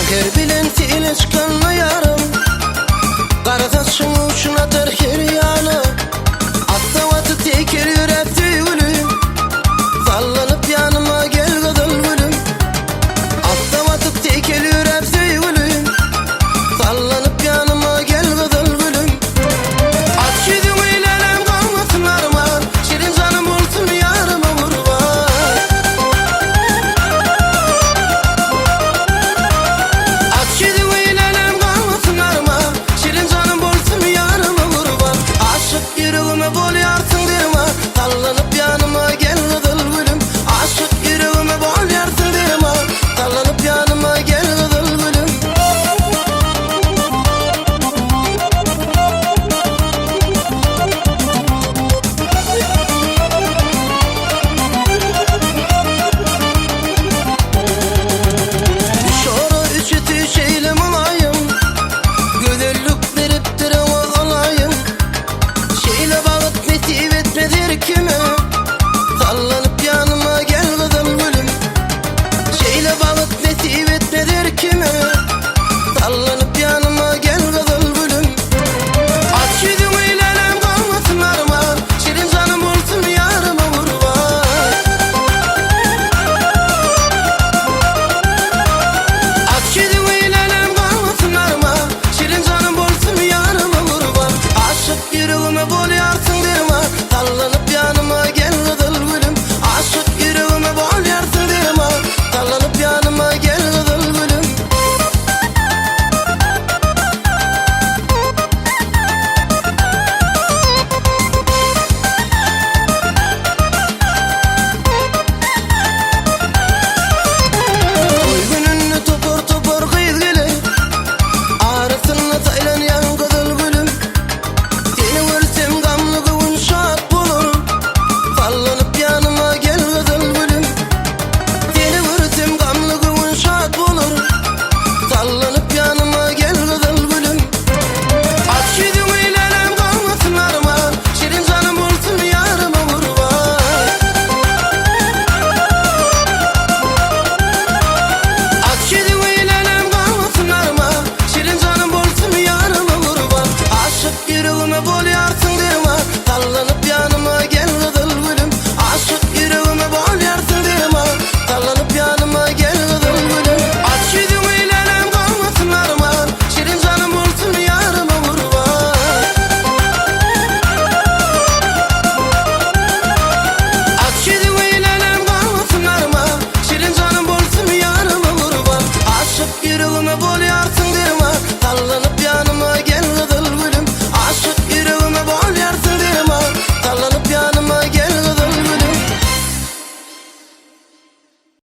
Her bilen tile çıkanla yarım, karataşın uçun atar her yana. Atta vatı teker yürekti gülüm, sallanıp yanıma gel kızıl gülüm. Atta vatı teker yürekti gülüm, sallanıp yanıma gel kızıl gülüm. Aç yüzüm eylelem kalmasın armağan, şirin canım olsun yarıma kurban. Aç yüzüm eylelem kalmasın armağan, şirin canım olsun yarıma kurban. Aşık yüreğime bol yarsın dirma, sallanıp yanıma gel kızıl gülüm. Aşık yüreğime bol yarsın dirma, sallanıp yanıma gel kızıl gülüm. Şora üçü tüşeyle mulayım, güzellik verip dirama alayım. Şeyle bağıt nesip etmedir kime, sallanıp yanıma gel kızıl gülüm. Şeyle bağıt nesip etmedir kime,